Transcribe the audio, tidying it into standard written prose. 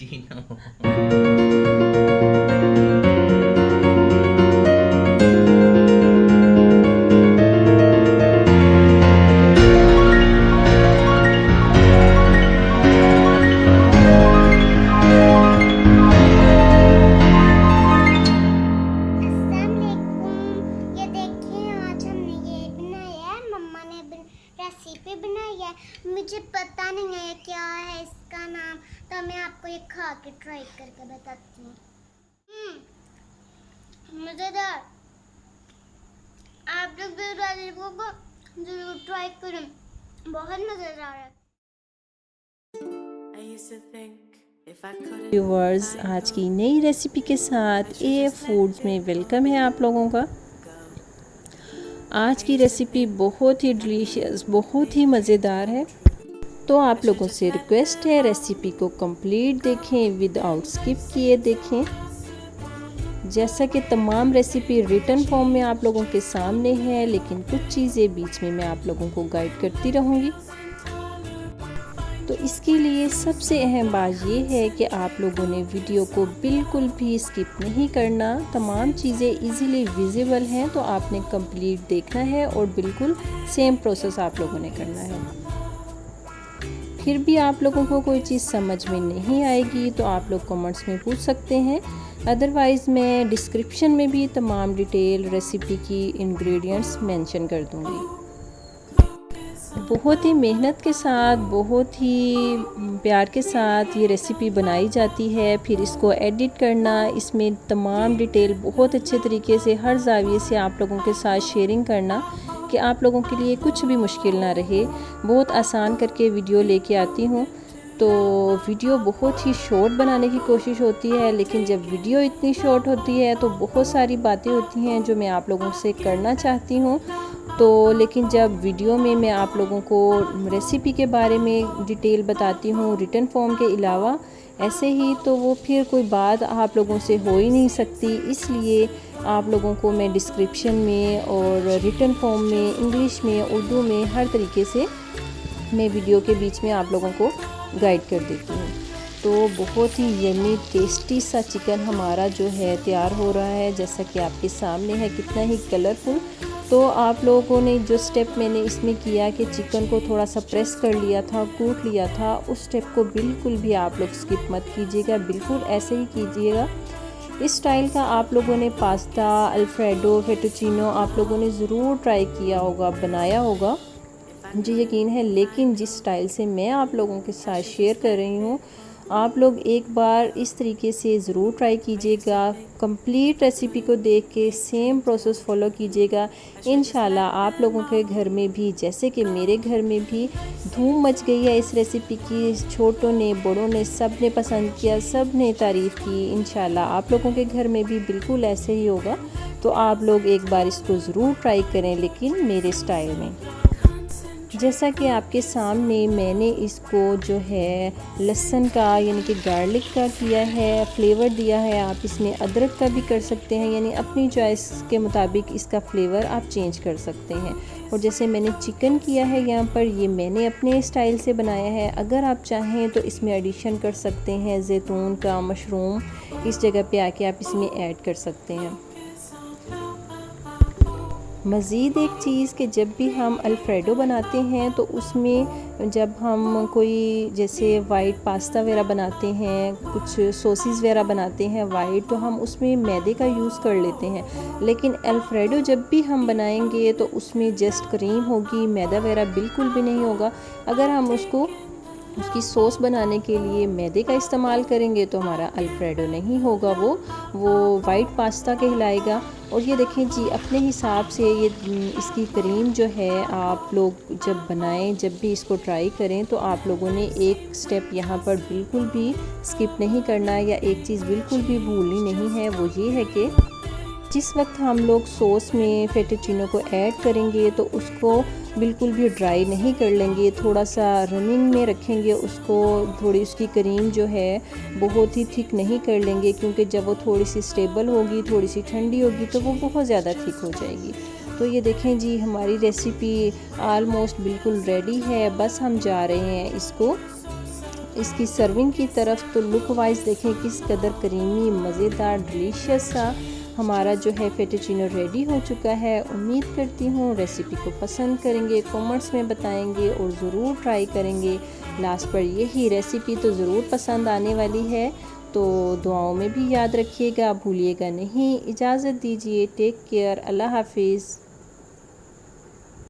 cappuccino. ये देखिए आज हमने ये बनाया है, मम्मा ने रेसिपी बनाई है। मुझे पता नहीं है क्या है इसका नाम, तो मैं आपको ये खा के ट्राई करके बताती हूँ। मज़ेदार। आप लोग भी रेसिपी को जरूर ट्राई करें, बहुत मज़ेदार है। व्यूवर्स, आज की नई रेसिपी के साथ ए फूड्स में वेलकम है आप लोगों का। आज की रेसिपी बहुत ही डिलीशियस, बहुत ही मज़ेदार है, तो आप लोगों से रिक्वेस्ट है रेसिपी को कंप्लीट देखें, विदाउट स्किप किए देखें। जैसा कि तमाम रेसिपी रिटन फॉर्म में आप लोगों के सामने है, लेकिन कुछ चीज़ें बीच में मैं आप लोगों को गाइड करती रहूँगी। तो इसके लिए सबसे अहम बात ये है कि आप लोगों ने वीडियो को बिल्कुल भी स्किप नहीं करना। तमाम चीज़ें इजीली विजिबल हैं, तो आपने कंप्लीट देखना है और बिल्कुल सेम प्रोसेस आप लोगों ने करना है। फिर भी आप लोगों को कोई चीज़ समझ में नहीं आएगी तो आप लोग कमेंट्स में पूछ सकते हैं, अदरवाइज़ मैं डिस्क्रिप्शन में भी तमाम डिटेल रेसिपी की इंग्रेडिएंट्स मेंशन कर दूँगी। बहुत ही मेहनत के साथ, बहुत ही प्यार के साथ ये रेसिपी बनाई जाती है। फिर इसको एडिट करना, इसमें तमाम डिटेल बहुत अच्छे तरीके से हर जाविये से आप लोगों के साथ शेयरिंग करना कि आप लोगों के लिए कुछ भी मुश्किल ना रहे। बहुत आसान करके वीडियो लेके आती हूँ, तो वीडियो बहुत ही शॉर्ट बनाने की कोशिश होती है, लेकिन जब वीडियो इतनी शॉर्ट होती है तो बहुत सारी बातें होती हैं जो मैं आप लोगों से करना चाहती हूँ। तो लेकिन जब वीडियो में मैं आप लोगों को रेसिपी के बारे में डिटेल बताती हूँ रिटन फॉर्म के अलावा ऐसे ही, तो वो फिर कोई बात आप लोगों से हो ही नहीं सकती। इसलिए आप लोगों को मैं डिस्क्रिप्शन में और रिटन फॉर्म में, इंग्लिश में, उर्दू में, हर तरीके से मैं वीडियो के बीच में आप लोगों को गाइड कर देती हूँ। तो बहुत ही यम्मी टेस्टी सा चिकन हमारा जो है तैयार हो रहा है, जैसा कि आपके सामने है, कितना ही कलरफुल। तो आप लोगों ने जो स्टेप मैंने इसमें किया कि चिकन को थोड़ा सा प्रेस कर लिया था, कूट लिया था, उस स्टेप को बिल्कुल भी आप लोग स्किप मत कीजिएगा, बिल्कुल ऐसे ही कीजिएगा। इस स्टाइल का आप लोगों ने पास्ता, अल्फ्रेडो, फेटुचिनो आप लोगों ने ज़रूर ट्राई किया होगा, बनाया होगा, मुझे यकीन है। लेकिन जिस स्टाइल से मैं आप लोगों के साथ शेयर कर रही हूँ, आप लोग एक बार इस तरीके से ज़रूर ट्राई कीजिएगा। कंप्लीट रेसिपी को देख के सेम प्रोसेस फॉलो कीजिएगा। इंशाल्लाह आप लोगों के घर में भी, जैसे कि मेरे घर में भी धूम मच गई है इस रेसिपी की। छोटों ने, बड़ों ने, सब ने पसंद किया, सब ने तारीफ़ की। इंशाल्लाह आप लोगों के घर में भी बिल्कुल ऐसे ही होगा। तो आप लोग एक बार इसको ज़रूर ट्राई करें, लेकिन मेरे स्टाइल में। जैसा कि आपके सामने मैंने इसको जो है लहसुन का यानी कि गार्लिक का किया है, फ्लेवर दिया है। आप इसमें अदरक का भी कर सकते हैं, यानी अपनी चॉइस के मुताबिक इसका फ्लेवर आप चेंज कर सकते हैं। और जैसे मैंने चिकन किया है यहाँ पर, ये मैंने अपने स्टाइल से बनाया है। अगर आप चाहें तो इसमें एडिशन कर सकते हैं जैतून का, मशरूम इस जगह पे आके आप इसमें ऐड कर सकते हैं। मज़ीद एक चीज़ कि जब भी हम अल्फ्रेडो बनाते हैं तो उसमें जब हम कोई जैसे वाइट पास्ता वगैरह बनाते हैं, कुछ सॉसेस वगैरह बनाते हैं वाइट, तो हम उसमें मैदे का यूज़ कर लेते हैं। लेकिन अल्फ्रेडो जब भी हम बनाएंगे तो उसमें जस्ट क्रीम होगी, मैदा वगैरह बिल्कुल भी नहीं होगा। अगर हम उसकी सॉस बनाने के लिए मैदे का इस्तेमाल करेंगे तो हमारा अल्फ्रेडो नहीं होगा, वो वाइट पास्ता कहलाएगा। और ये देखें जी, अपने हिसाब से ये इसकी क्रीम जो है आप लोग जब बनाएं, जब भी इसको ट्राई करें, तो आप लोगों ने एक स्टेप यहाँ पर बिल्कुल भी स्किप नहीं करना है, या एक चीज़ बिल्कुल भी भूलनी नहीं है। वो ये है कि जिस वक्त हम लोग सॉस में फेटुचिनो को ऐड करेंगे तो उसको बिल्कुल भी ड्राई नहीं कर लेंगे, थोड़ा सा रनिंग में रखेंगे उसको। थोड़ी उसकी क्रीम जो है बहुत ही थिक नहीं कर लेंगे, क्योंकि जब वो थोड़ी सी स्टेबल होगी, थोड़ी सी ठंडी होगी, तो वो बहुत ज़्यादा थिक हो जाएगी। तो ये देखें जी, हमारी रेसिपी आलमोस्ट बिल्कुल रेडी है। बस हम जा रहे हैं इसको इसकी सर्विंग की तरफ तो लुक वाइज देखें किस कदर करीमी, मज़ेदार, डिलीशियस सा हमारा जो है फेटोचिनो रेडी हो चुका है। उम्मीद करती हूँ रेसिपी को पसंद करेंगे, कमेंट्स में बताएंगे और ज़रूर ट्राई करेंगे। लास्ट पर यही रेसिपी तो ज़रूर पसंद आने वाली है, तो दुआओं में भी याद रखिएगा, भूलिएगा नहीं। इजाज़त दीजिए, टेक केयर, अल्लाह हाफिज़।